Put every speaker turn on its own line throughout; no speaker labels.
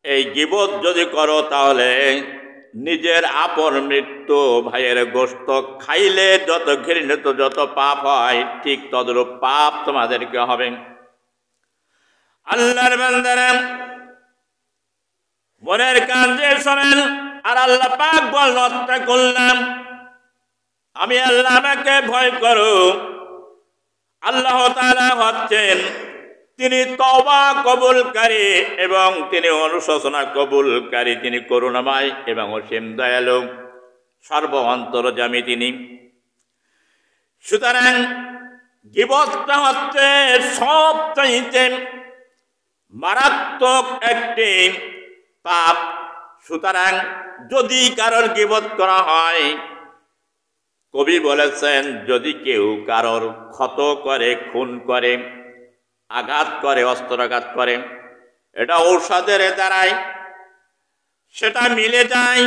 এই গীবত যদি করো তাহলে নিজের আপন মৃত্যু ভাইয়ের গোশত খাইলে যত ঘৃণিত যত পাপ হয় ঠিক তদরূপ পাপ তোমাদেরকে হবে। আল্লাহর বান্দারা মনের কান দিয়ে শোনেন। আর আল্লাহ পাক বল হত্যা করলাম আমি আল্লাহ, আমাকে ভয় করো। আল্লাহ তাআলা হচ্ছেন তিনি তওবা কবুলকারী এবং তিনি অনুশোচনা কবুলকারী, তিনি করুণাময় এবং অসীম দয়ালু, সর্ব অন্তর্যামী তিনি। সুতরাং গীবতটা হচ্ছে সবচাইতে মারাত্মক একটি পাপ। সুতরাং যদি কারোর গীবত করা হয়, কবি বলেছেন যদি কেউ কারোর ক্ষত করে, খুন করে, আঘাত করে, অস্ত্রাঘাত করে, এটা ঔষধের দ্বারাই সেটা মিলে যায়,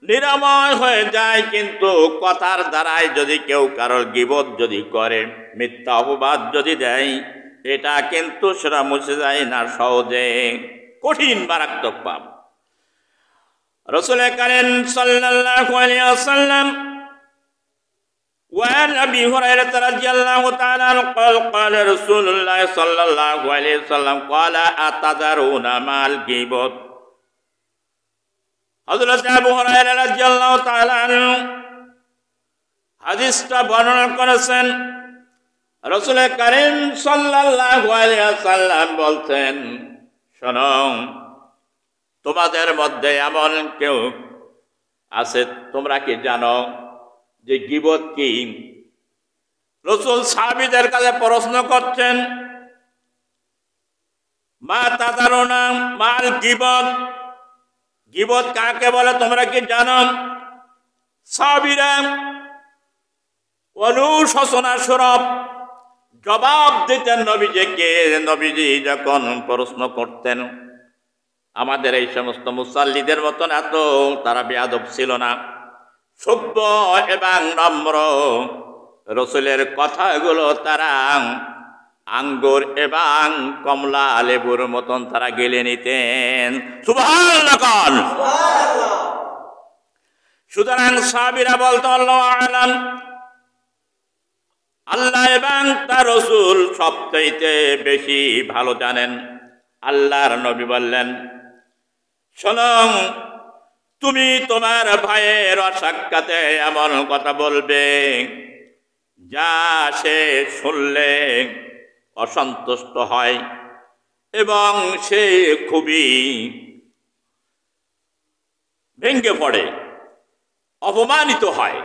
নিরাময় হয়ে যায়। কিন্তু কথার দ্বারাই যদি কেউ কারোর গীবত যদি করে, মিথ্যা অপবাদ যদি দেয়, এটা কিন্তু সেটা মুছে যায় না সহজে, কঠিন মারাত্মক পাপ। রাসূল কারীম সাল্লাল্লাহু আলাইহি ওয়াসাল্লাম وعن أبي هريرة رضي الله تعالى عنه قال قال رسول الله صلى الله عليه وسلم قال أتدرون ما الغيبة। হযরত আবু হুরায়রা রাদিয়াল্লাহু তাআলা আনহু হাদিসটা বর্ণনা করেছেন। রাসূল কারীম সাল্লাল্লাহু আলাইহি ওয়াসাল্লাম বলতেন, শোনো, তোমাদের মধ্যে এমন কেউ আছে, তোমরা কি জানো যে গীবত কি? রাসূল সাহাবীদের কাছে প্রশ্ন করছেন, মা তাদারুনা মাল গীবত, গীবত কাকে বলে তোমরা কি জানো? সাহাবীরা অনুশোচনা স্বরূপ জবাব দিতেন নবীজিকে। নবীজি যখন প্রশ্ন করতেন, আমাদের এই সমস্ত মুসাল্লিদের মতন এত তারা বেয়াদব ছিল না, সভ্য এবং নম্র। রসুলের কথাগুলো তারা আঙ্গুর এবং কমলা লেবুর মতন তারা গেলে নিতেন। সুবহানাল্লাহ। সুতরাং সাহাবীরা বলতো আল্লাহু আ'লাম, আল্লাহ এবং তার রসুল সবচাইতে বেশি ভালো জানেন। আল্লাহর নবী বললেন, শোনো, তুমি তোমার ভাইয়ের অসাক্ষাতে এমন কথা বলবে যা সে শুনলে অসন্তুষ্ট হয় এবং সে খুবই ভেঙে পড়ে, অপমানিত হয়।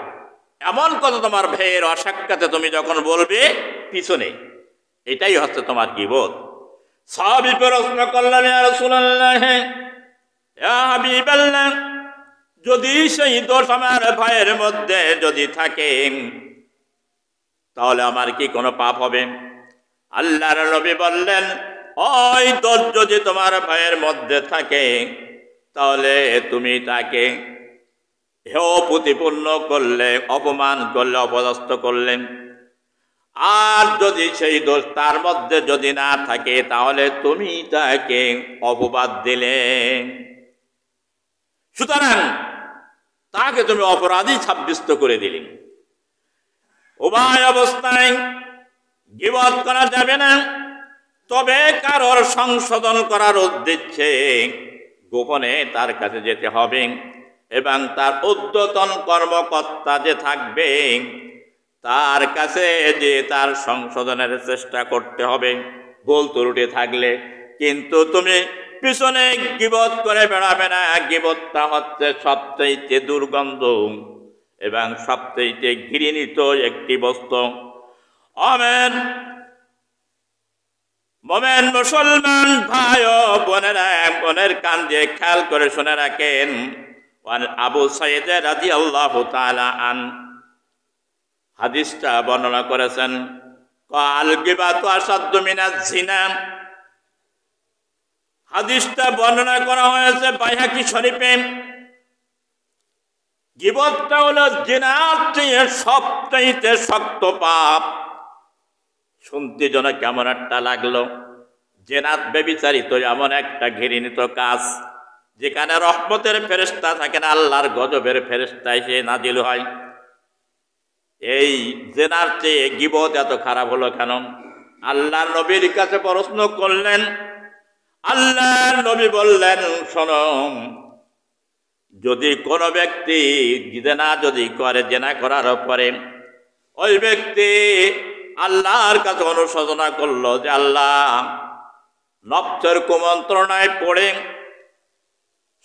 এমন কথা তোমার ভাইয়ের অসাক্ষাতে তুমি যখন বলবে পিছনে, এটাই হচ্ছে তোমার গীবত। সাহাবী প্রশ্ন করলেন, ইয়া রাসূলুল্লাহ, ইয়া হাবিবাল্লাহ, যদি সেই দোষ আমার ভাইয়ের মধ্যে যদি থাকে তাহলে আমার কি কোনো পাপ হবে? আল্লাহর নবী বললেন, ওই দোষ যদি তোমার ভাইয়ের মধ্যে থাকে তাহলে তুমি তাকে হেয় প্রতিপন্ন করলে, অপমান করলে, অপদস্থ করলে। আর যদি সেই দোষ তার মধ্যে যদি না থাকে তাহলে তুমি তাকে অপবাদ দিলে। সুতরাং তাকে তুমি অপরাধী সাব্যস্ত করে দিলে। উভয় অবস্থায় গীবত করা যাবে না, তবে কারোর সংশোধন করার উদ্দেশ্যে গোপনে তার কাছে যেতে হবে এবং তার ঊর্ধ্বতন কর্মকর্তা যে থাকবে তার কাছে যে তার সংশোধনের চেষ্টা করতে হবে ভুল ত্রুটি থাকলে। কিন্তু তুমি পিছনে গীবত করে বেড়াবে না। গীবতটা হচ্ছে সবচেয়ে দুর্গন্ধ এবং সবচেয়ে ঘৃণিত একটি বস্তু। আমেন। মোমেন মুসলমান ভাই ও বোনেরা, বোনের কান দিয়ে খেয়াল করে শুনে রাখেন। আবু সাইদ রাদিয়াল্লাহু তাআলা আন হাদিসটা বর্ণনা করেছেন, আল গীবাতু আসাদ্দু মিনাজ জিনা। হাদিসটা বর্ণনা করা হয়েছে বাইহাকি শরীফে। গীবতটা হলো জিনার চেয়ে সবচাইতে শক্ত পাপ। শুনতে যেন কেমন একটা লাগলো। জেনাত ব্যভিচারিত এমন একটা ঘৃণিত কাজ যেখানে রহমতের ফেরেশতা থাকে না, আল্লাহর গজবের ফেরেশতা এসে নাজিল হয়। এই জেনার চেয়ে গীবত এত খারাপ হলো কেন? আল্লাহর নবীর কাছে প্রশ্ন করলেন। আল্লাহর নবী বললেন, শোনো, যদি কোনো ব্যক্তি জেনা যদি করে, জেনা করার পরে ওই ব্যক্তি আল্লাহর কাছে অনুশোচনা করলো যে আল্লাহ, নফসের কুমন্ত্রণায় পড়ে,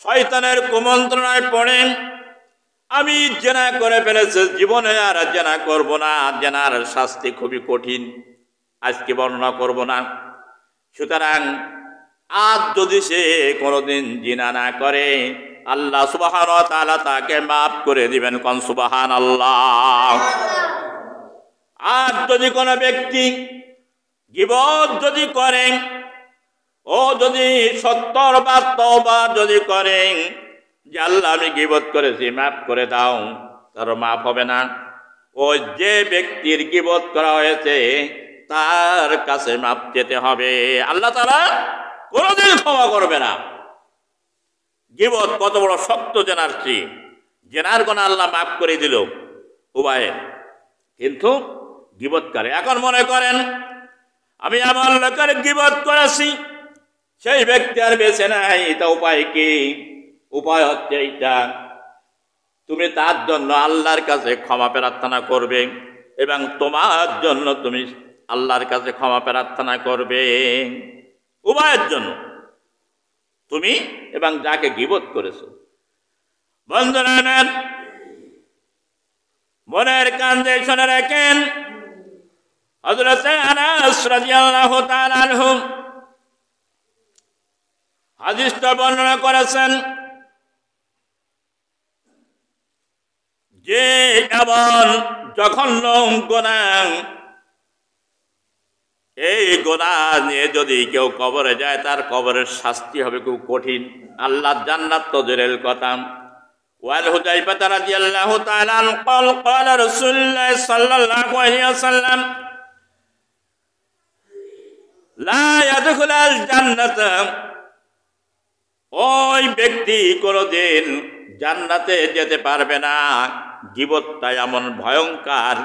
শয়তানের কুমন্ত্রণায় পড়ে আমি জেনা করে ফেলেছি, জীবনে আর জেনা করব না, জেনার শাস্তি খুবই কঠিন, আজকে বর্ণনা করব না। সুতরাং আজ যদি সে কোনোদিন জিনা না করে, আল্লাহ সুবহানাহু ওয়া তাআলা তাকে মাফ করে দিবেন। কোন সুবহানাল্লাহ। আর যদি কোনো ব্যক্তি গীবত যদি করে, ও যদি 70 বার তওবা যদি করে যে আল্লাহ আমি গীবত করেছি, মাফ করে দাও, তার মাফ হবে না। ওই যে ব্যক্তির গীবত করা হয়েছে তার কাছে মাফ চেতে হবে, আল্লাহ তাআলা কোনোদিন ক্ষমা করবে না। গীবত কত বড় শক্ত জেনার চেয়ে, জেনার গুনাহ আল্লাহ মাফ করে দিল উভয়ে, কিন্তু গীবত করে। এখন মনে করেন আমি আমার লোকের গীবত করেছি, সেই ব্যক্তি আর বেঁচে নাই, এটা উপায় কি? উপায় হচ্ছে এইটা, তুমি তার জন্য আল্লাহর কাছে ক্ষমা প্রার্থনা করবে এবং তোমার জন্য তুমি আল্লাহর কাছে ক্ষমা প্রার্থনা করবে, উভয়ের জন্য, তুমি এবং যাকে গীবত করেছো। বন্ধুরা, মনের কান্দে শুনে রাখেন, হযরত আনাস রাদিয়াল্লাহু তাআলা আনহু হাদিসটা বর্ণনা করেছেন যে এমন জঘন্য গুনাহ, এই গুনাহ নিয়ে যদি কেউ কবরে যায় তার কবরের শাস্তি হবে খুব কঠিন। আল্লাহ জান্নাত তো দূরের কথা। ওয়াল হুযায়ফা রাদিয়াল্লাহু তাআলা قال قال رسول الله صلى الله عليه وسلم لا يدخل الجنة, ওই ব্যক্তি কোনদিন জান্নাতে যেতে পারবে না। গীবতটা এমন ভয়ঙ্কর,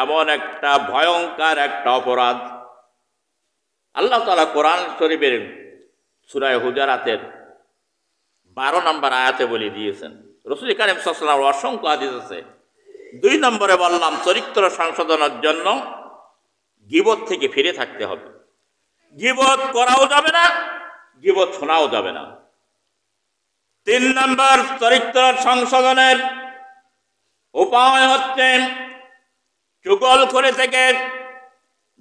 এমন একটা ভয়ঙ্কর একটা অপরাধ। আল্লাহ তাআলা কোরআন শরীফের সূরা হুজুরাতের 12 নম্বর আয়াতে বলে দিয়েছেন। রাসূল কারীম সাল্লাল্লাহু আলাইহি ওয়াসাল্লাম অসংখ্য হাদিস আছে। 2 নম্বরে বললাম চরিত্র সংশোধনের জন্য গীবত থেকে ফিরে থাকতে হবে। গীবত করাও যাবে না, গীবত শোনাও যাবে না। 3 নম্বর চরিত্র সংশোধনের উপায় হচ্ছে চুগলখড়ি থেকে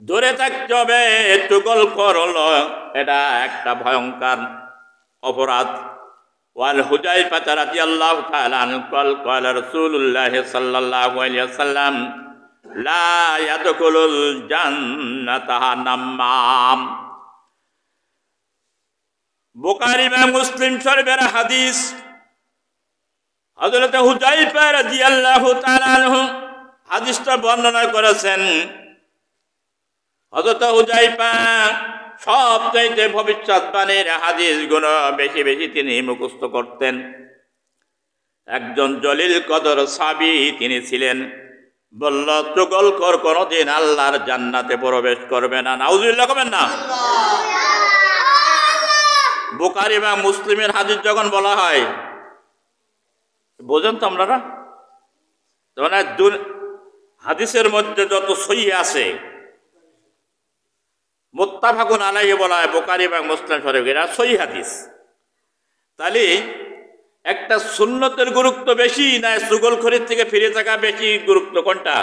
দূরে থাকতে হবে। চুগলখড় হলো এটা একটা ভয়ঙ্কর অপরাধ। ওয়াল হুযায়ফা রাদিয়াল্লাহু তাআলা আনহু قال رسول الله صلى الله عليه وسلم لا يدخل الجنة نمام। বুখারী এবং মুসলিম শরীফের হাদিস। হযরত হুযায়ফা রাদিয়াল্লাহু তাআলা আনহু হাদিসটা বর্ণনা করেছেন। হযরত হুযায়ফা সবচাইতে ভবিষ্যৎবাণীর হাদিসগুলো বেশি বেশি তিনি মুখস্থ করতেন। একজন জলিল কদর সাহাবী তিনি ছিলেন। বলল, চুগলখড় কোনদিন আল্লাহর জান্নাতে প্রবেশ করবে না। নাউজুবিল্লাহ করবেন না। বুখারী এবং মুসলিমের হাদিস যখন বলা হয়, বোঝেন তো আপনারা? মানে হাদিসের মধ্যে যত সহিহ আছে মুত্তাফাকুন আলাইহি বলা হয়, বুখারী এবং মুসলিম শরীফ এরা সহিহ হাদিস। তাহলে একটা সুন্নতের গুরুত্ব বেশি না চুগলখড়ির থেকে ফিরে থাকা বেশি গুরুত্ব কোনটা?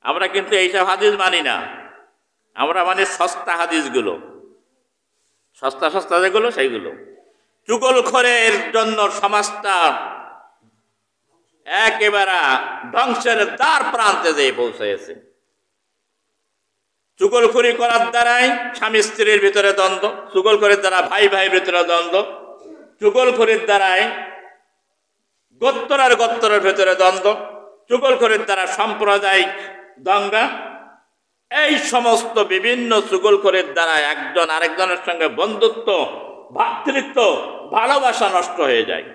আমরা কিন্তু এইসব হাদিস মানি না, আমরা মানে সস্তা হাদিসগুলো, সস্তা সস্তা যেগুলো সেইগুলো। চুগলখড়ের জন্য সমাজটা একেবারে ধ্বংসের দ্বার প্রান্তে যেয়ে পৌঁছেছে। চুগলখড়ি করার দ্বারাই স্বামী স্ত্রীর ভিতরে দ্বন্দ্ব, চুগলখড়ির দ্বারা ভাই ভাইয়ের ভিতরে দ্বন্দ্ব, চুগলখড়ির দ্বারাই গোত্র আর গোত্রের ভিতরে দ্বন্দ্ব, চুগলখড়ির দ্বারা সাম্প্রদায়িক দাঙ্গা, এই সমস্ত বিভিন্ন চুগলখোরের দ্বারা একজন আরেকজনের সঙ্গে বন্ধুত্ব, ভ্রাতৃত্ব, ভালোবাসা নষ্ট হয়ে যায়।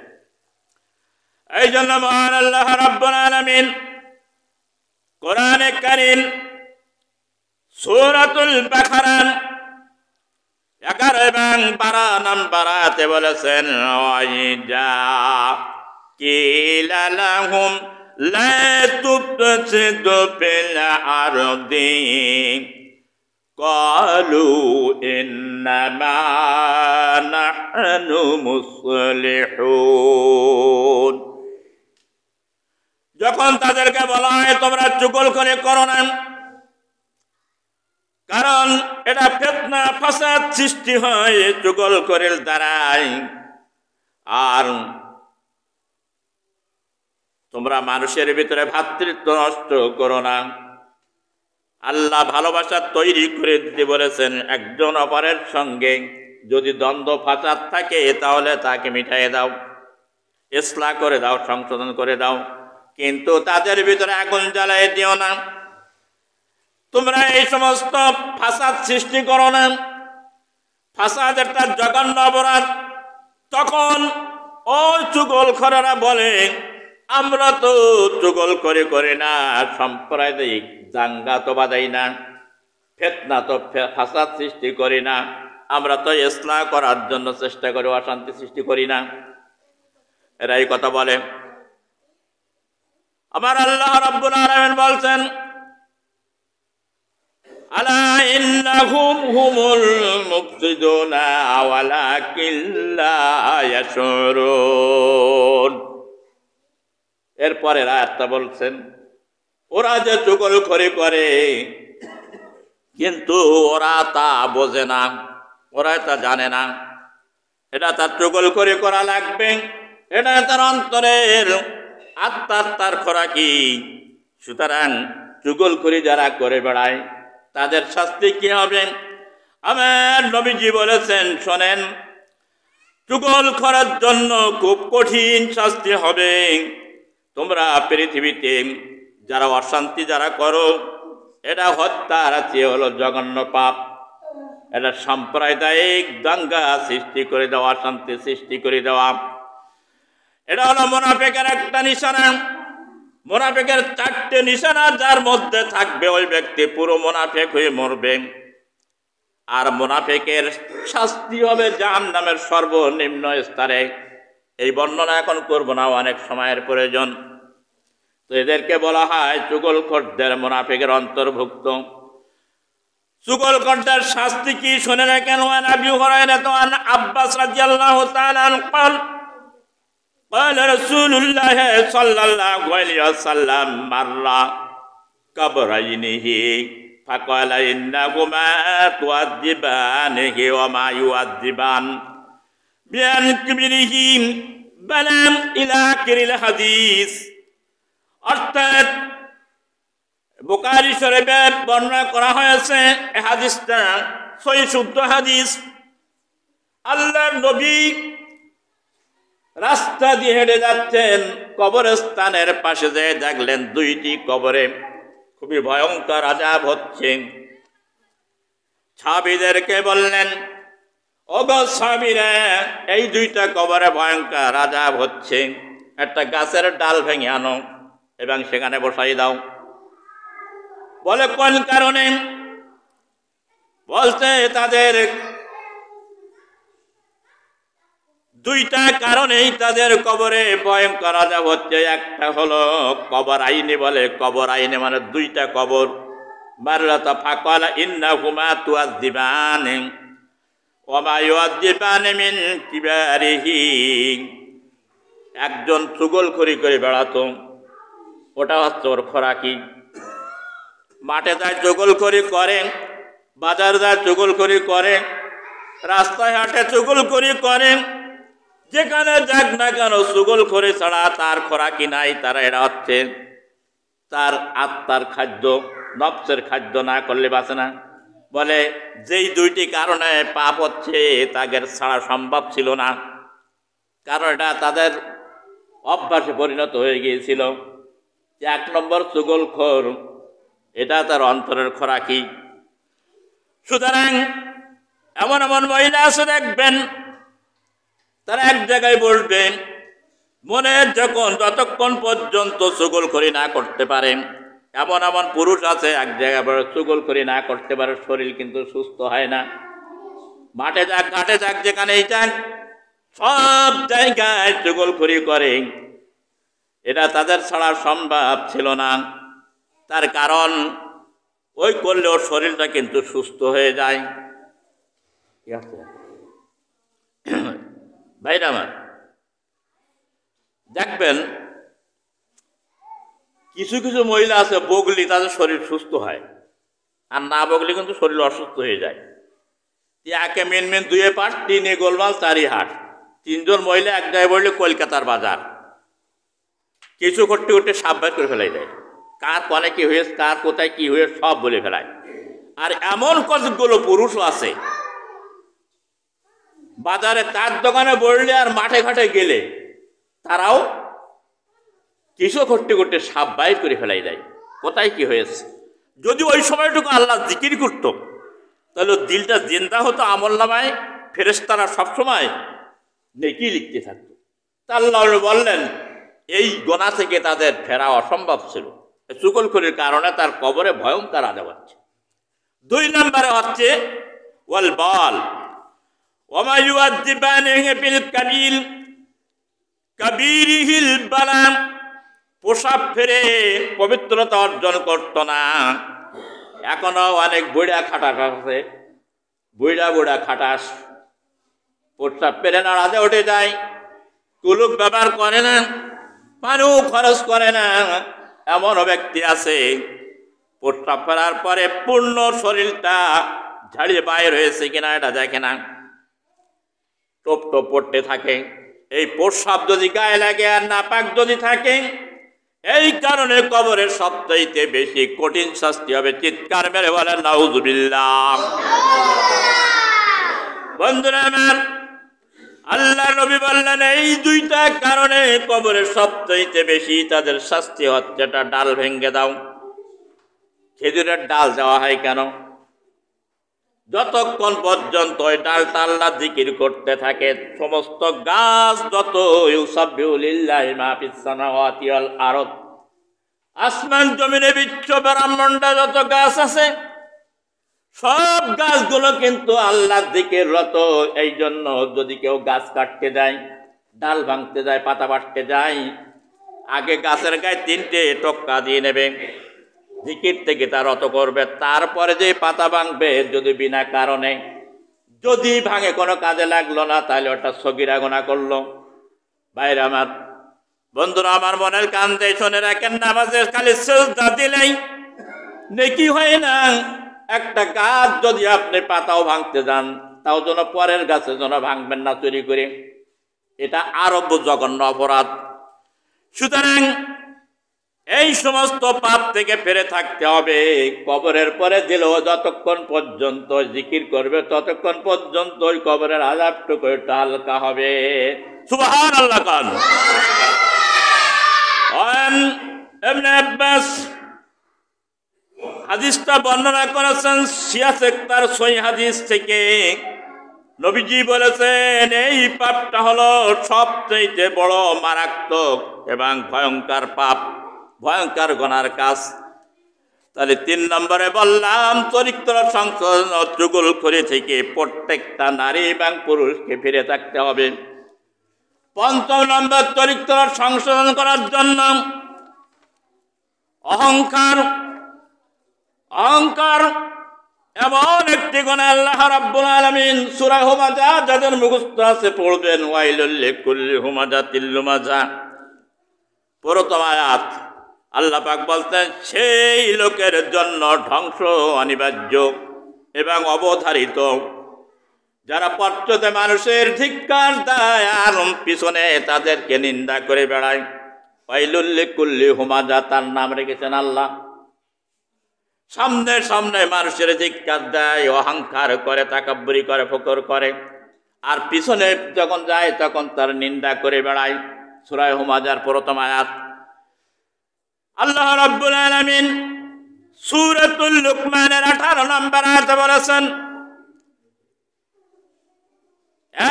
এই জন্য মহান আল্লাহ রাব্বুল আলামিন কোরআনে কারীম সূরাতুল বাকারা 11 এবং 12 নম্বর আয়াতে বলেছেন, ওয়াইজা কিলা লাহুম লা তুফসিদু ফিল আরদি ক্বালু ইন্নামা নাহনু মুসলিহুন। যখন তাদেরকে বলা হয় তোমরা চুগলখড়ি করো না, কারণ এটা ফিতনা ফাসাদ সৃষ্টি হয় চুগলখড়ির দ্বারাই, আর তোমরা মানুষের ভিতরে ভ্রাতৃত্ব নষ্ট করো না। আল্লাহ ভালোবাসা তৈরি করে দিতে বলেছেন। একজন অপরের সঙ্গে যদি দ্বন্দ্ব ফাসাদ থাকে তাহলে তাকে মিটাইয়ে দাও, ইসলাহ করে দাও, সংশোধন করে দাও, কিন্তু তাদের ভিতরে আগুন জ্বালিয়ে দিও না। তোমরা এই সমস্ত ফাসাদ সৃষ্টি করো না। ফাসাদ একটা জঘন্য অপরাধ। তখন ওই চুগলখড়েরা বলে আমরা তো চুগলখড়ি করি না, সাম্প্রদায়িক দাঙ্গা তো বাঁধাই না, ফিতনা তো ফাসাদ সৃষ্টি করি না, আমরা তো ইসলাহ করার জন্য চেষ্টা করি, অশান্তি সৃষ্টি করি না। এরা এই কথা বলে। আমার আল্লাহ রাব্বুল আলামিন বলছেন, আলা ইন্নাহুম হুমুল মুফসিদুনা ওয়ালাকিন লা ইয়াশউরুন। এরপরে আয়াতটা বলছেন, ওরা যে চুগলখড়ি করে কিন্তু ওরা তা বোঝে না, ওরা তা জানে না। এটা তার চুগলখড়ি করা লাগবে, এটা তার অন্তরের আত্মার খোরাকি। সুতরাং চুগলখড়ি যারা করে বেড়ায় তাদের শাস্তি কি হবে? আমার নবীজি বলেছেন, শোনেন, চুগলখড়ের জন্য খুব কঠিন শাস্তি হবে। তোমরা পৃথিবীতে যারা অশান্তি যারা করো, এটা হত্যার চেয়ে হলো জঘন্য পাপ। এটা সাম্প্রদায়িক দাঙ্গা সৃষ্টি করে দেওয়া, অশান্তি সৃষ্টি করে দেওয়া। এটা হলো মুনাফিকের একটা নিশানা। মুনাফিকের 4টে নিশানা যার মধ্যে থাকবে ওই ব্যক্তি পুরো মুনাফিক হয়ে মরবে। আর মুনাফিকের শাস্তি হবে জাহান্নামের সর্বনিম্ন স্তরে। এই বর্ণনা এখন করব না, অনেক সময়ের প্রয়োজন। তো এদেরকে বলা হয় চুগলখড়দের, মুনাফিকের অন্তর্ভুক্ত। চুগলখড়দের শাস্তি কি শুনে না কেন? আবু হুরায়রা আন আব্বাস রাদিয়াল্লাহু তাআলা قال قال رسول الله صلى الله عليه وسلم مر قبرينه فقال إنهما تؤدبانه وما يؤدبان بأن كبره بلام إلى آخر الحديث। অর্থাৎ বুখারী শরীফে বর্ণনা করা হয়েছে এই হাদিসটা সহিহ শুদ্ধ হাদিস। আল্লাহর নবী রাস্তা দিয়ে হেঁটে যাচ্ছেন, কবরস্থানের পাশে যেয়ে দেখলেন 2টি কবরে খুবই ভয়ঙ্কর আযাব হচ্ছে। সাহাবীদেরকে বললেন, ওগো সাহাবীরা, এই 2টা কবরে ভয়ঙ্কর আযাব হচ্ছে, একটা গাছের ডাল ভেঙে আনো এবং সেখানে বসাই দাও। বলে কোন কারণে? বলছে তাদের 2টা কারণেই তাদের কবরে ভয়ঙ্কর আযাব হচ্ছে। একটা হলো কবর আইনে, বলে কবর আইনে মানে 2টা কবর। মারলাতা ফাকালা ইন্নাহুমা তুআযিবানি ওয়া মা ইউআযিবানি মিন কিবারিহি। একজন চুগলখড়ি করে বেড়াতো, ওটা হচ্ছে ওর খোরাকি। মাঠে যায় চুগলখড়ি করে, বাজার যায় চুগলখড়ি করে, রাস্তায় হাটে চুগলখড়ি করে, যেখানে যাক না কেন চুগলখড়ি ছাড়া তার খোরাকি নাই। তারা এটা হচ্ছে তার আত্মার খাদ্য, নফসের খাদ্য না করলে বাঁচে না। বলে যেই 2টি কারণে পাপ হচ্ছে তাদের ছাড়া সম্ভব ছিল না, কারণ এটা তাদের অভ্যাসে পরিণত হয়ে গিয়েছিল। 1 নম্বর চুগলখোর, এটা তার অন্তরের খোরাকি। সুতরাং এমন এমন মহিলা আছে দেখবেন, তারা এক জায়গায় বসবেন, মনে যতক্ষণ পর্যন্ত চুগলখড়ি না করতে পারে। এমন এমন পুরুষ আছে এক জায়গায় চুগলখড়ি না করতে পারে, শরীর কিন্তু সুস্থ হয় না। মাঠে যাক, ঘাটে যাক, যেখানেই যাক, সব জায়গায় চুগলখড়ি করে। এটা তাদের ছাড়া সম্ভব ছিল না। তার কারণ ওই করলে ওর শরীরটা কিন্তু সুস্থ হয়ে যায়। ভাইরা আমার, দেখবেন কিছু কিছু মহিলা আছে বগলি, তাদের শরীর সুস্থ হয়, আর না বগলি কিন্তু শরীর অসুস্থ হয়ে যায়। একে মেন দুয়ে পাট, তিনে গোলমাল, চারি হাট। তিনজন মহিলা এক জায়গায় বললে কলকাতার বাজার। কিছু করতে করতে সাপ বাইর করে ফেলাই দেয়, কার কনে কি হয়েছে, কার কোথায় কি হয়েছে সব বলে ফেলায়। আর এমন কতগুলো পুরুষও আছে বাজারে তার দোকানে বললে আর মাঠে ঘাটে গেলে তারাও কিছু করতে করতে সাপ বাইর করে ফেলাই দেয়, কোথায় কি হয়েছে। যদি ওই সময়টুকু আল্লাহ জিকির করত তাহলে দিলটা জিন্দা হতো, আমল নামায় ফেরেশতারা সবসময় নেকি লিখতে থাকতো। তা আল্লাহ বললেন এই গোনা থেকে তাদের ফেরা অসম্ভব ছিল। চুগলখড়ির কারণে তার কবরে ভয়ঙ্কর আযাব হচ্ছে। 2 নম্বরে হচ্ছে ওয়াল বাল ওমা ইউআযিবানিহি ফিল কাবীরিহিল বালাম। পোশাক ফেরে পবিত্রতা অর্জন করত না। এখনো অনেক বুড়া খাটাস আছে, বুড়া খাটাস পোশাক ফেরে নাড়াতে উঠে যায়, কুলুপ ব্যবহার করে না, পানিও খরচ করে না। এমনও ব্যক্তি আছে প্রস্রাব ফেরার পরে পূর্ণ শরীরটা ঝাড়িয়ে বাইর হয়েছে কিনা এটা দেখে না, টোপ টোপ পড়তে থাকে। এই প্রস্রাব যদি গায়ে লাগে আর নাপাক যদি থাকে, এই কারণে কবরের সবচাইতে বেশি কঠিন শাস্তি হবে। চিৎকার মেরে বলেন নাউযুবিল্লাহ। বন্ধুরা আমার, আল্লাহ নবী বললেন এই 2টা কারণে কবরের সবচাইতে বেশি তাদের শাস্তি হচ্ছে। এটা ডাল ভেঙে দাও। খেজুরের ডাল দেওয়া হয় কেন? যতক্ষণ পর্যন্ত ওই ডালটা আল্লাহ জিকির করতে থাকে, সমস্ত গাছ যত ইউসাব্বিহু লিল্লাহি মা ফিস সামাওয়াতি ওয়াল আরদ, আসমান জমিনে বিশ্ব ব্রহ্মাণ্ডে যত গাছ আছে সব গাছগুলো কিন্তু আল্লাহ জিকিররত। এই জন্য যদি কেউ গাছ কাটতে যায়, ডাল ভাঙতে যায়, পাতা বাটতে যায়, আগে গাছের গায়ে 3টে টক্কা দিয়ে নেবে, জিকির থেকে তার রত করবে। তারপরে যে পাতা ভাঙবে, যদি বিনা কারণে যদি ভাঙে কোনো কাজে লাগলো না, তাহলে ওটা সগীরা গুনাহ করলো। ভাইরা আমার, বন্ধুরা আমার, মনের কান দিয়ে শুনে রাখেন, নামাজে খালি সিজদা দিলেই নেকি হয় না। একটা গাছ যদি আপনি পাতাও ভাঙতে যান, তাও যেন পরের গাছে যেন ভাঙবেন না চুরি করে, এটা আরো জঘন্য অপরাধ। সুতরাং এই সমস্ত পাপ থেকে ফিরে থাকতে হবে। কবরের পরে দিলেও যতক্ষণ পর্যন্ত জিকির করবে ততক্ষণ পর্যন্ত ওই কবরের আযাবটুকু একটু হালকা হবে। সুবহানাল্লাহ। কান ইবনে আব্বাস হাদিসটা বর্ণনা করেছেন সিয়াসে তার সহিহ হাদিস থেকে। নবীজি বলেছেন এই পাপটা হলো সবচেয়ে বড় মারাত্মক এবং ভয়ঙ্কর পাপ, ভয়ঙ্কর গুনার কাজ। তাহলে 3 নম্বরে বললাম চরিত্র সংশোধন, চুগলখড়ি থেকে প্রত্যেকটা নারী এবং পুরুষকে ফিরে থাকতে হবে। 5 নম্বর চরিত্র সংশোধন করার জন্য অহংকার। অহংকার এমন একটি গুনাহ, আল্লাহ রাব্বুল আলামিন সূরা হুমাযা যাদের মুখস্থ আছে পড়বেন, ওয়াইলুল লিকুল্লি হুমাযাতিল লুমাযা। প্রথম আয়াত আল্লাহ পাক বলতেন সেই লোকের জন্য ধ্বংস অনিবার্য এবং অবধারিত যারা পশ্চাতে মানুষের ধিক্কার দেয় আর পিছনে তাদেরকে নিন্দা করে বেড়ায়। ওয়াইলুল লিকুল্লি হুমাযা, তার নাম রেখেছেন আল্লাহ। সামনে সামনে মানুষের ধিক্কার দেয়, অহংকার করে, তাকাব্বুরি করে, ফকর করে, আর পিছনে যখন যায় তখন তার নিন্দা করে বেড়ায়। সূরা হুমাযার প্রথম আয়াত। আল্লাহ রাব্বুল আলামিন সূরাতুল লুকমানের 18 নম্বর আয়াতে বলেছেন,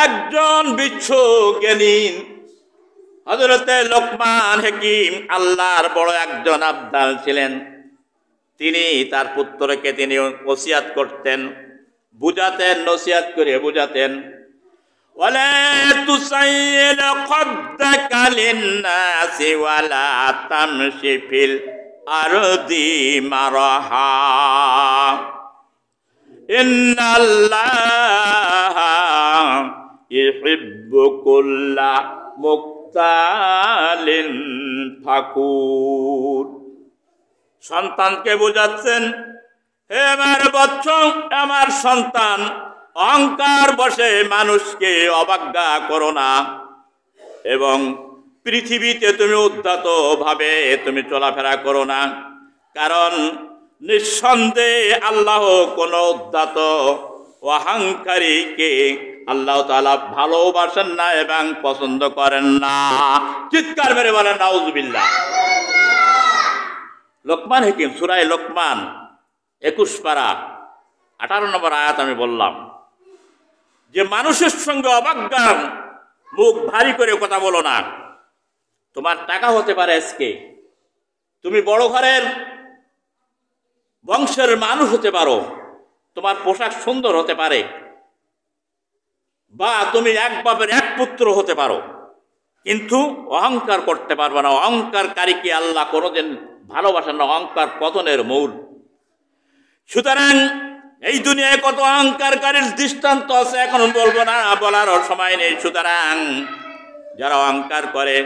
একজন বিচ্ছু জ্ঞানী হযরতে লোকমান হাকিম আল্লাহর বড় একজন আবদাল ছিলেন। তিনি তার পুত্রকে তিনি ওসিয়াত করতেন, বুঝাতেন, নসিহত করে বুঝাতেন, ওয়ালা তুসাইল খাদ্দাকা লিন্নাসি ওয়ালা তামশি ফিল আরদি মারহা ইন্নাল্লাহা ইউহিব্বু কুল্লা মুক্তালিন ফাকুর। সন্তানকে বোঝাচ্ছেন, হে আমার বৎস, আমার সন্তান, অহংকার বশে মানুষকে অবজ্ঞা করো না এবং পৃথিবীতে তুমি উদ্ধত ভাবে তুমি চলাফেরা করো না, কারণ নিঃসন্দেহে আল্লাহ কোন উদ্ধত অহংকারীকে আল্লাহ তাআলা ভালোবাসেন না এবং পছন্দ করেন না। চিৎকার মেরে বলেন নাউজুবিল্লাহ। লোকমান হাকিম সূরা লোকমান 21 পারা 18 নম্বর আয়াত আমি বললাম যে মানুষের সঙ্গে অবজ্ঞার মুখ ভারী করে কথা বলো না। তোমার টাকা হতে পারে, আজকে তুমি বড় ঘরের বংশের মানুষ হতে পারো, তোমার পোশাক সুন্দর হতে পারে, বা তুমি এক বাপের এক পুত্র হতে পারো, কিন্তু অহংকার করতে পারবে না। অহংকারকারীকে আল্লাহ কোনোদিন ভালোবাসেন না, অহংকার পতনের মূল। সুতরাং এই দুনিয়ায় কত অহংকারকারীর দৃষ্টান্ত আছে, এখন বলবো না, বলার সময় নেই। সুতরাং যারা অহংকার করে,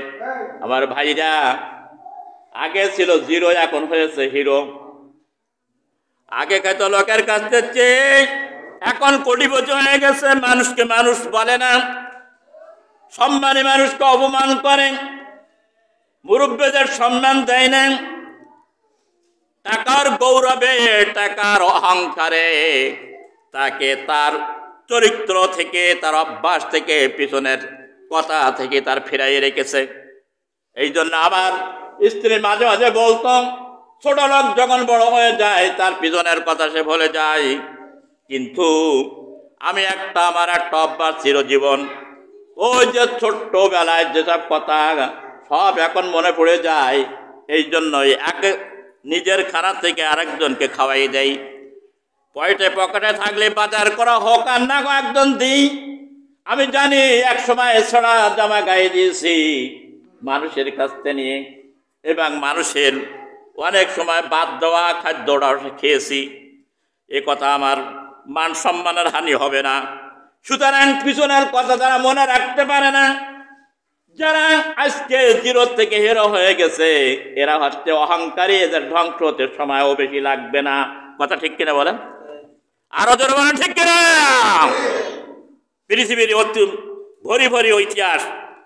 আমার ভাইরা, আগে ছিল জিরো, এখন হয়েছে হিরো। আগে কত লোকের কাছ থেকে এখন কোটিপতি হয়ে গেছে, মানুষকে মানুষ বলে না, সম্মানী মানুষকে অপমান করে, মুরব্বীদের সম্মান দেয় না, টাকার গৌরবে, টাকার অহংকারে তাকে তার চরিত্র থেকে, তার অভ্যাস থেকে, পিছনের কথা থেকে তার ফিরাই রেখেছে। এই জন্য আমার স্ত্রী মাঝে মাঝে বলতাম, ছোট লোক যখন বড় হয়ে যায় তার পিছনের কথা সে ভুলে যায়। কিন্তু আমি আমার একটা অভ্যাস চিরজীবন, ওই যে ছোট্টবেলায় যেসব কথা সব এখন মনে পড়ে যায়। এই জন্যই আগে নিজের খানা থেকে আরেকজনকে খাওয়াই দেয়। পকেটে থাকলে বাজার করা হোক আর না একজন দিই। আমি জানি এক সময় ছড়া জামা গায়ে দিয়েছি মানুষের কাছ থেকে নিয়ে, এবং মানুষের অনেক সময় বাদ দেওয়া খাদ্যটা খেয়েছি। এ কথা আমার মান সম্মানের হানি হবে না। সুতরাং পিছনের কথা যারা মনে রাখতে পারে না, যারা আজকে জিরো থেকে হিরো হয়ে গেছে, এরা হচ্ছে অহংকারী, এদের ধ্বংস হতে সময়ও বেশি লাগবে না। কথা ঠিক কিনা বলেন? আরো জোরে বলেন ঠিক কিনা? পৃথিবীর ভরি ভরি ইতিহাস,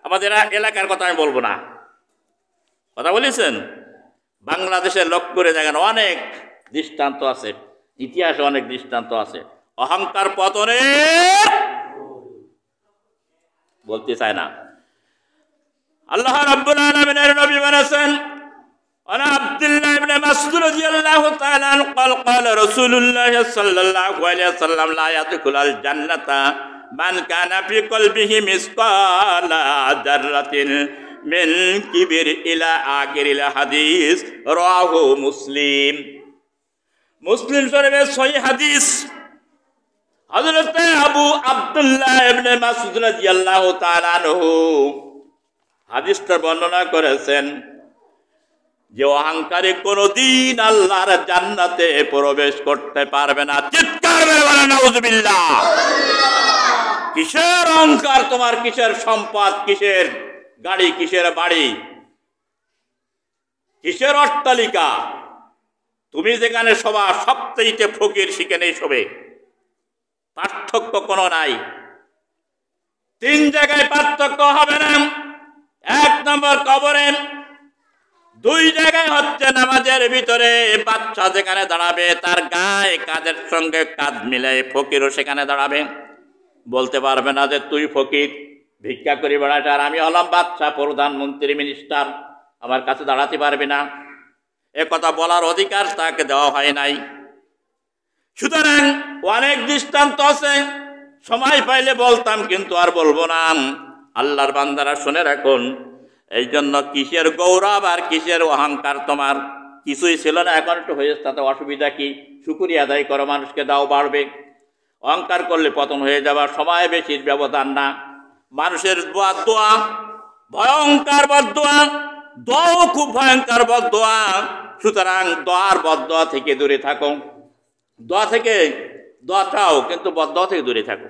আমাদের এলাকার কথা আমি বলবো না, কথা বলেছেন। বাংলাদেশের লক্ষ্য করে দেখেন, অনেক দৃষ্টান্ত আছে, ইতিহাসে অনেক দৃষ্টান্ত আছে। অহংকার পতনে বলতে চায় না। আল্লাহ রাব্বুল আলামিনের নবী বলেছেন, আনা আব্দুল্লাহ ইবনে মাসউদ রাদিয়াল্লাহু তাআলা আনহু قال قال رسول الله صلى الله عليه وسلم لا يدخل الجنة من كان في قلبه مثقال ذرة من كبر إلى آخر الحديث رواه মুসলিম। মুসলিম শরীফের সহিহ হাদিস। হযরত আবু আব্দুল্লাহ ইবনে মাসউদ রাদিয়াল্লাহু তাআলা আনহু হাদিসটা বর্ণনা করেছেন যে অহংকারী কোনদিন আল্লাহর জান্নাতে প্রবেশ করতে পারবে না। চিৎকার করে বলেন নাউজুবিল্লাহ। কিসের অহংকার তোমার, কিসের সম্পদ, কিসের গাড়ি, কিসের বাড়ি, কিসের অট্টালিকা? তুমি যেখানে শোবা সবচেয়ে ফকির সেখানেই শোবে, পার্থক্য কোনো নাই। 3 জায়গায় পার্থক্য হবে না। 1 নম্বর কবরে, 2 জায়গায় হচ্ছে নামাজের ভিতরে। বাচ্চা যেখানে দাঁড়াবে তার গায়ে কাদের সঙ্গে কাঁধ মিলাই ফকিরও সেখানে দাঁড়াবে। বলতে পারবে না যে তুই ফকির, ভিক্ষা করি বেড়াটা, আর আমি হলাম বাচ্চা, প্রধানমন্ত্রী, মিনিস্টার, আমার কাছে দাঁড়াতে পারবে না। এ কথা বলার অধিকার তাকে দেওয়া হয় নাই। সুতরাং অনেক দৃষ্টান্ত আছে, সময় পাইলে বলতাম, কিন্তু আর বলবো না। আল্লাহর বান্দারা শুনে রাখুন, এই জন্য কিসের গৌরব আর কিসের অহংকার, তোমার কিছুই ছিল না, এখন একটু হয়েছে, তাতে অসুবিধা কি? শুকরিয়া আদায় করো, মানুষকে দাও, বাড়বে। অহংকার করলে পতন হয়ে যাবার সময় বেশির ব্যবধান না। মানুষের বদদোয়া ভয়ঙ্কর বদদোয়া, দোয়াও খুব ভয়ঙ্কর বদদোয়া। সুতরাং দোয়ার বদদোয়া থেকে দূরে থাকো। দোয়া থেকে দোয়া চাও, কিন্তু বদদোয়া থেকে দূরে থাকো।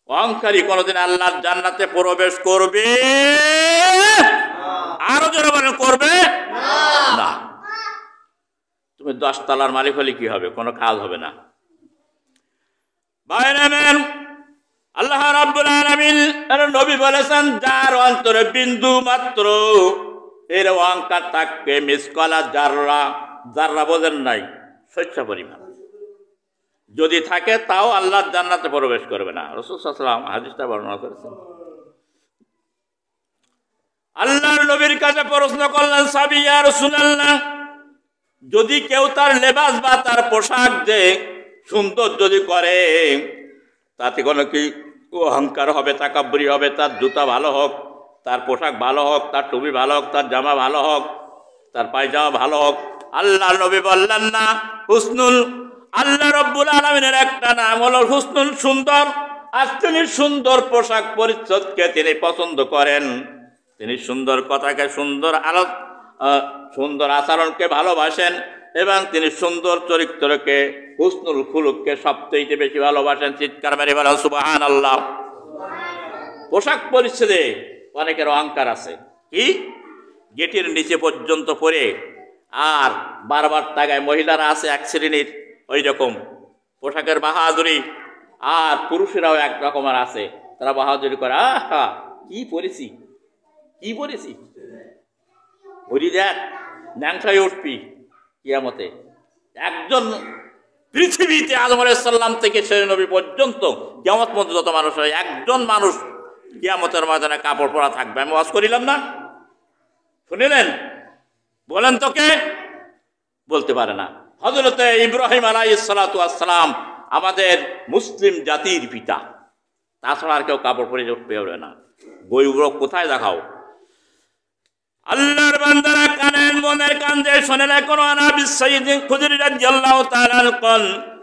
অহংকারী কোনদিন আল্লাহর জান্নাতে প্রবেশ করবে? আরো জোরে বলেন, করবে না। তুমি 10 তলার মালিক হলে কি হবে? কোনো কাজ হবে না। বাইরেন আল্লাহ রাব্বুল আলামিন এর নবী বলেছেন, যার অন্তরে বিন্দু মাত্র এর অহংকার থাকবে, মিসকালা জাররা, জাররা বোঝেন নাই, শস্য পরিমাণ যদি থাকে, তাও আল্লাহর জান্নাতে প্রবেশ করবে না। রাসূল সাল্লাল্লাহু আলাইহি ওয়াসাল্লাম হাদিসটা বর্ণনা করেছেন। আল্লাহর নবীর কাছে প্রশ্ন করলেন সাহাবী, ইয়া রাসূলুল্লাহ, যদি কেউ তার লেবাস বা তার পোশাক যে সুন্দর যদি করে, তাতে কোনো কি অহংকার হবে, তাকাব্বুরি হবে? তার জুতা ভালো হোক, তার পোশাক ভালো হোক, তার টুপি ভালো হোক, তার জামা ভালো হোক, তার পায়জামা ভালো হোক, আল্লাহর নবী বললেন না, হুসনুল, আল্লাহ রাব্বুল আলামিনের একটা নাম হলো হুসনুল, সুন্দর। আর তিনি সুন্দর পোশাক পরিচ্ছদকে তিনি পছন্দ করেন, তিনি সুন্দর কথাকে, সুন্দর আচরণকে ভালোবাসেন, এবং তিনি সুন্দর চরিত্রকে, হুসনুল খুলুককে সবচেয়ে বেশি ভালোবাসেন। চিৎকার মেরে বলেন সুবহানাল্লাহ। পোশাক পরিচ্ছদে অনেকের অহংকার আছে, কি গেটের নিচে পর্যন্ত পরে, আর বারবার তাগায়। মহিলারা আছে এক শ্রেণীর ওই রকম পোশাকের বাহাদুরি, আর পুরুষেরাও এক রকমের আছে, তারা বাহাদুরি করে, আহা কি পরেছি, কি পরেছি, ওরি দেখ, ন্যাংসায় উঠবি কিয়ামতে। একজন পৃথিবীতে আদম আলাইহিস সালাম থেকে শেষ নবী পর্যন্ত কিয়ামত পর্যন্ত যত মানুষ হয়, একজন মানুষ কিয়ামতের ময়দানে কাপড় পরা থাকবে। আমি ওয়াজ করিলাম না, শুনিলেন? বলেন তো কে? বলতে পারে না। হযরতে ইব্রাহিম আলাইহিস সালাতু ওয়াস সালাম আমাদের মুসলিম জাতির পিতা, তাছাড়া আর কেউ কাপড় পরে উঠতে পারবে না। গৌরব কোথায় দেখাও? আল্লাহর বান্দারা কানের মনের কান দিয়ে শুনে রাখুন। আনাবি সাইয়্যিদ খুদরি রাদিয়াল্লাহু তাআলা আনহু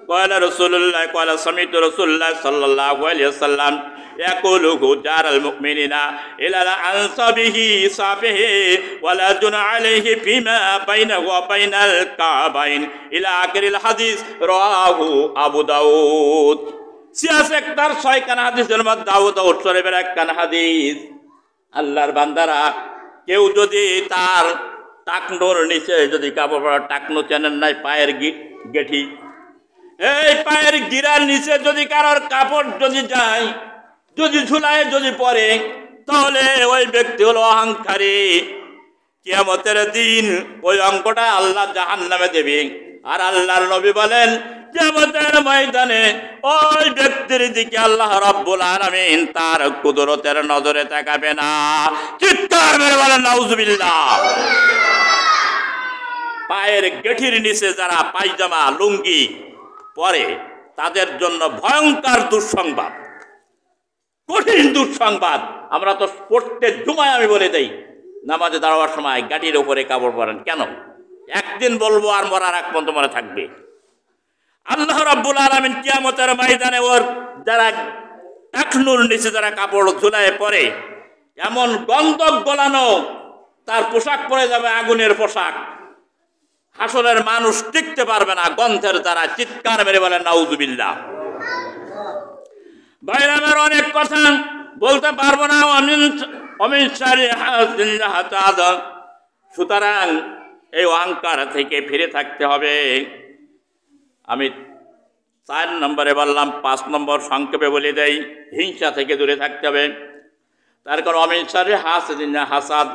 ক্বালা রাসূলুল্লাহ ক্বালা সামিতু রাসূলুল্লাহ সাল্লাল্লাহু আলাইহি ওয়াসাল্লাম ইয়াকুলু জারাল মুমিনিনা ইলা আনসাবিহি সাবিহি ওয়ালা জুনা আলাইহি ফিমা বাইনাহু ওয়া বাইনাল কাবাইন ইলা আখিরিল হাদিস, রাওয়াহু আবু দাউদ। 6 খানা হাদিসের মধ্যে আবু দাউদ শরীফের একখানা হাদিস। আল্লাহর বান্দারা, কেউ যদি তার টাকনোর নিচে যদি কাপড় পরা, টাকনো চেনেন নাই, পায়ের গেঠি, এই পায়ের গিরার নিচে যদি কারোর কাপড় যদি যায়, যদি ঝুলায় যদি পরে, তাহলে ওই ব্যক্তি হলো অহংকারী। কিয়ামতের দিন ওই অঙ্কটা আল্লাহ জাহান্নামে দেবে। আর আল্লাহর নবী বলেন, কিয়ামতের ময়দানে ওই ব্যক্তির দিকে আল্লাহ রাব্বুল আলামিন তার কুদরতের নজরে তাকাবে না। চিৎকার মেরে বলেন নাউজুবিল্লাহ। পায়ের গেঠির নিচে যারা পায়জামা লুঙ্গি পরে, তাদের জন্য ভয়ঙ্কর দুঃসংবাদ, কঠিন দুঃসংবাদ। আমরা তো প্রত্যেক জুমায় আমি বলে দেই, নামাজে দাঁড়াবার সময় গাটির উপরে কাপড় পরেন কেন? একদিন বলবো, আর মরার আগ পর্যন্ত মনে থাকবে। আল্লাহ রাব্বুল আলামিন কিয়ামতের ময়দানে ওর যারা টাকনুর নিচে যারা কাপড় ঝুলায় পরে, এমন গন্ধক গলানো তার পোশাক পরে যাবে, আগুনের পোশাক। হাসরের মানুষ টিকতে পারবে না গন্ধের দ্বারা। চিৎকার মেরে বলেন নাউজুবিল্লাহ। বাইরামের অনেক কথা বলতে পারবো না। সুতরাং এই অহংকার থেকে ফিরে থাকতে হবে। আমি 4 নম্বরে বললাম, 5 নম্বর সংক্ষেপে বলে দেই, হিংসা থেকে দূরে থাকতে হবে। তার কারণ হাসাদ,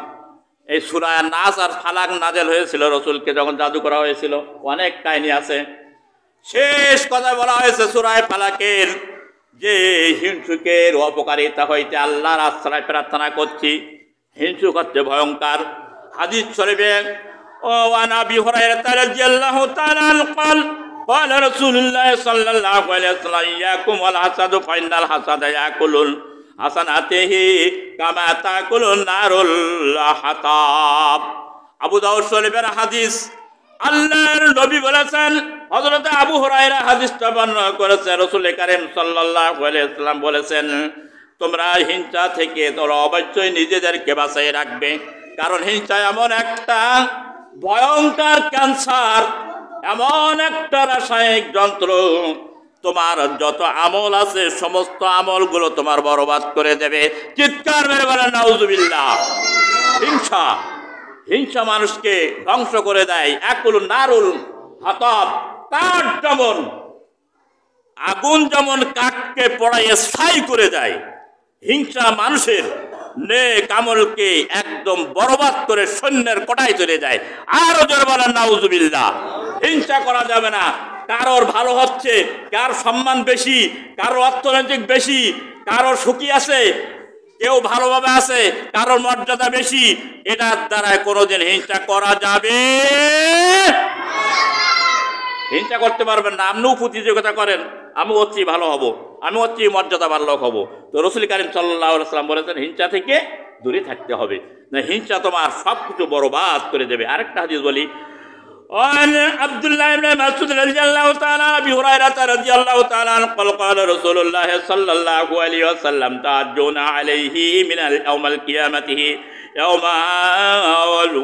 এই সূরা নাস আর ফালাক নাজেল হয়েছিল রসুলকে যখন জাদু করা হয়েছিল। অনেক কাহিনী আছে। শেষ কথা বলা হয়েছে সূরা ফালাকের, যে হিংসুকের অপকারিতা হইতে আল্লাহর আশ্রয় প্রার্থনা করছি। হিংসুক হচ্ছে ভয়ঙ্কর। হাদিস শরীফে ও আন আবি হুরায়রা রাদিয়াল্লাহু তাআলা قال قال رسول الله صلى الله عليه وسلم ইয়াকুম ওয়াল হাসাদু ফাইনাল হাসাদা ইয়াকুলুল হাসানাতিহি কামা তাকুলুন নারুল হাতাব। আবু দাউদ শরীফের হাদিস। আল্লাহর নবী বলেছেন, হযরত আবু হুরায়রা হাদিসটা বর্ণনা করেছেন, রাসূল কারীম সাল্লাল্লাহু আলাইহি ওয়াসাল্লাম বলেছেন, তোমরা হিংসা থেকে তোমরা অবশ্যই নিজেদেরকে বাঁচিয়ে রাখবে, কারণ হিংসা এমন একটা ভয়ঙ্কর ক্যান্সার, এমন একটা রাসায়নিক যন্ত্র, তোমার যত আমল আছে সমস্ত আমলগুলো তোমার বরবাদ করে দেবে। চিৎকার মেরে বলেন নাউজুবিল্লাহ। হিংসা হিংসা মানুষকে ধ্বংস করে দেয়। একুল নারুল হাতাব, কাঠ যেমন আগুন যেমন কাঠকে পোড়াইয়ে ছাই করে দেয়, হিংসা মানুষের নেক আমলকে একদম বরবাদ করে সৈন্যের কোটায় চলে যায়। আরো জোরে বলেন নাউজুবিল্লাহ। হিংসা করা যাবে না। কারোর ভালো হচ্ছে, কার সম্মান বেশি, কারোর অর্থনৈতিক বেশি, কারোর সুখী আছে, কেউ ভালোভাবে আছে, কারোর মর্যাদা বেশি, এটার দ্বারা কোনোদিন হিংসা করা যাবে। হিংসা করতে পারবেন না। আপনিও প্রতিযোগিতা করেন, আমি হচ্ছি ভালো হব, আমি হচ্ছি মর্যাদাবান লোক হব। তো রাসূল কারীম সাল্লাল্লাহু আলাইহি ওয়াসাল্লাম বলেছেন হিংসা থেকে দূরে থাকতে হবে, না হিংসা তোমার সব কিছু বরবাদ করে দেবে। আরেকটা হাদিস বলি, عن عبد الله بن مسعود رضي الله تعالى ابي هريره رضي الله تعالى عنه قال قال رسول الله صلى الله عليه وسلم تعجون عليه من يوم القيامه يوم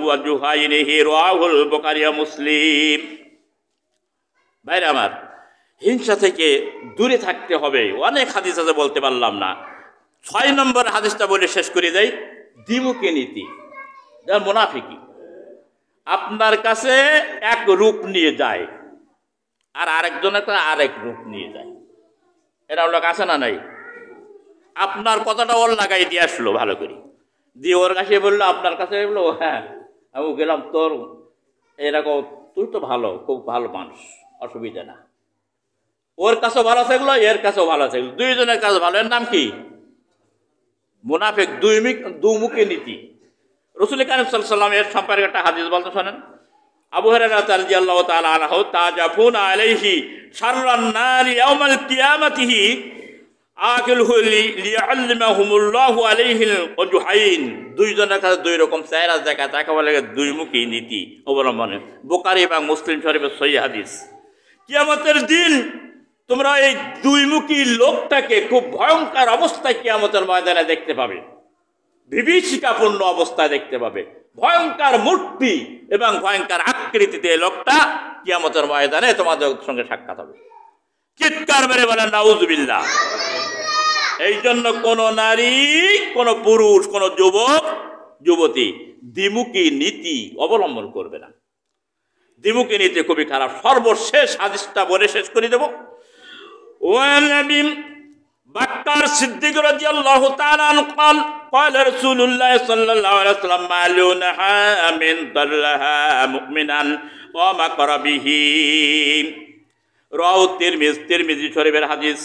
وجهينه رواه البخاري ومسلم। ভাইরা আমার, হিংসা থেকে দূরে থাকতে হবে। অনেক হাদিস আছে, বলতে পারলাম না। 6 নম্বর হাদিসটা বলে শেষ করে দেই। দ্বিমুখী নীতি, যা মুনাফিকি। আপনার কাছে এক রূপ নিয়ে যায় আর আরেকজনের কাছে আরেক রূপ নিয়ে যায়। এরা লোক আছে না নাই? আপনার কথাটা ওর লাগাই দিয়ে আসলো ভালো করে, দিয়ে ওর কাছে বললো, আপনার কাছে বললো, হ্যাঁ আমি গেলাম তোর এরকম, তুই তো ভালো, খুব ভালো মানুষ, অসুবিধা না। ওর কাছেও ভালো আছে এগুলো, এর কাছেও ভালো আছে এগুলো, দুইজনের কাছে ভালো। এর নাম কি? মুনাফিক, দুমুখী নীতি। রাসূল কারীম সাল্লাল্লাহু আলাইহি ওয়াসাল্লাম এর সম্পর্কে একটা হাদিস বলতে শোনেন। আবু হুরায়রা রাদিয়াল্লাহু তাআলা আনহু তাজাফুনা আলাইহি শাররান নারি ইয়াউমাল কিয়ামাতিহি আকিলহু লিয়াল্লিমাহুমুল্লাহু আলাইহিল ওয়াজহাইন। দুইজনের কাছে দুই রকম চেহারা দেখা, তাকে বলে দুইমুখী নীতি অবলম্বনে। বুখারী এবং মুসলিম শরীফের সহিহ হাদিস। কিয়ামতের দিন তোমরা এই দুইমুখী লোকটাকে খুব ভয়ঙ্কর অবস্থায় কিয়ামতের ময়দানে দেখতে পাবে, বিভীষিকাপূর্ণ অবস্থায় দেখতে পাবে, ভয়ঙ্কর মূর্তি এবং ভয়ঙ্কর আকৃতিতে লোকটা কিয়ামতের ময়দানে তোমাদের সঙ্গে সাক্ষাৎ হবে। চিৎকার মেরে বলেন নাউজুবিল্লাহ। এই জন্য কোন নারী, কোন পুরুষ, কোন যুবক যুবতী দ্বিমুখী নীতি অবলম্বন করবে না। দ্বিমুখী নীতি খুবই খারাপ। সর্বশেষ হাদিসটা বলে শেষ করে দেব। বাক্কার সিদ্দিক রাদিয়াল্লাহু তাআলা আনহু قال قال رسول الله صلى الله عليه وسلم مالونها من ضلها مؤمنا ومكر به রাও তিরমিজি শরীফের হাদিস।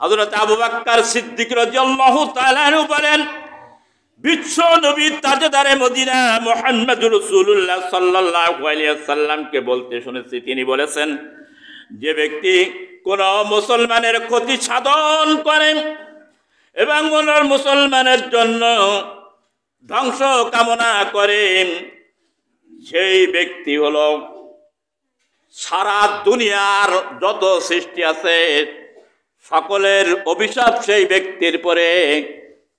হযরত আবু বকর সিদ্দিক রাদিয়াল্লাহু তাআলা আনহু বলেন, বিশ্ব নবী তাজদারে মদিনা মুহাম্মদুর রাসূলুল্লাহ সাল্লাল্লাহু আলাইহি ওয়াসাল্লামকে বলতে শুনেছি, তিনি বলেছেন, যে ব্যক্তি কোন মুসলমানের ক্ষতি সাধন করেন এবং মুসলমানের জন্য ধ্বংস কামনা করেন, সেই ব্যক্তি হলো সারা দুনিয়ার যত সৃষ্টি আছে সকলের অভিশাপ সেই ব্যক্তির পরে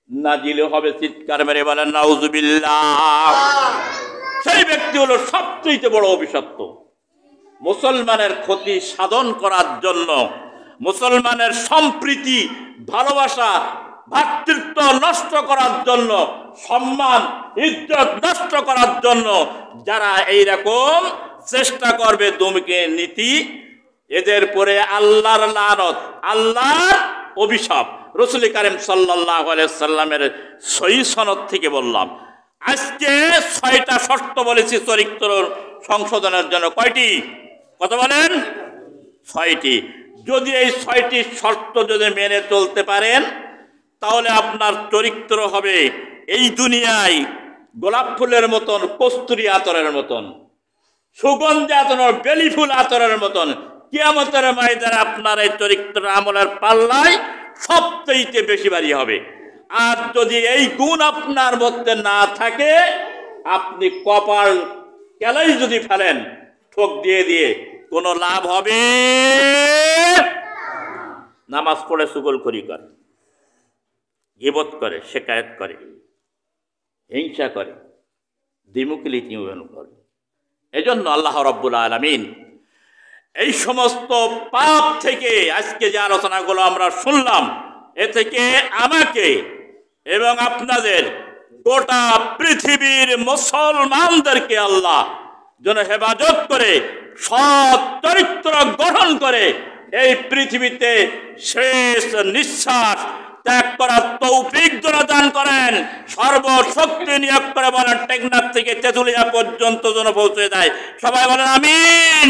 নাজিল হবে। চিৎকার মেরে বলেন নাউজুবিল্লাহ। সেই ব্যক্তি হলো সবচেয়ে বড় অভিশপ্ত। মুসলমানের ক্ষতি সাধন করার জন্য, মুসলমানের সম্প্রীতি, ভালোবাসা, ভ্রাতৃত্ব নষ্ট করার জন্য, সম্মান ইজ্জত নষ্ট করার জন্য যারা এইরকম চেষ্টা করবে দুমুখী নীতি, এদের পরে আল্লাহর লানত, আল্লাহর অভিশাপ। রাসূল কারীম সাল্লাল্লাহু আলাইহি ওয়াসাল্লামের সহিহ সনদ থেকে বললাম। আজকে 6টা শর্ত বলেছি চরিত্র সংশোধনের জন্য। কয়টি? কত বলেন? 6টি। যদি এই 6টি শর্ত যদি মেনে চলতে পারেন, তাহলে আপনার চরিত্র হবে এই দুনিয়ায় গোলাপ ফুলের মতন, কস্তুরী আতরের মতন, সুগন্ধি আতরের, বেলি ফুল আতরের মতন কিয়ামতের ময়দানে আপনার এই চরিত্র আমলের পাল্লায় সবচেয়ে বেশি ভারী হবে। আর যদি এই গুণ আপনার মধ্যে না থাকে, আপনি কপাল কেলাই যদি ফেলেন ঠোক দিয়ে দিয়ে, কোনো লাভ হবে? নামাজ পড়ে চুগলখড়ি করে, গীবত করে, শিকায়েত করে, হিংসা করে, দ্বিমুখী নীতিমালা করে। এজন্য আল্লাহ রাব্বুল আলামিন এই সমস্ত পাপ থেকে, আজকে যে আলোচনাগুলো আমরা শুনলাম, এ থেকে আমাকে এবং আপনাদের গোটা পৃথিবীর মুসলমানদেরকে আল্লাহ যেন হেফাজত করে, সৎ চরিত্র গঠন করে এই পৃথিবীতে শেষ নিঃশ্বাস ত্যাগ করার তৌফিক দান করেন। সর্বশক্তি নিয়োগ করে বলেন টেকনাফ থেকে তেঁতুলিয়া পর্যন্ত যেন পৌঁছে যায়। সবাই বলেন আমিন।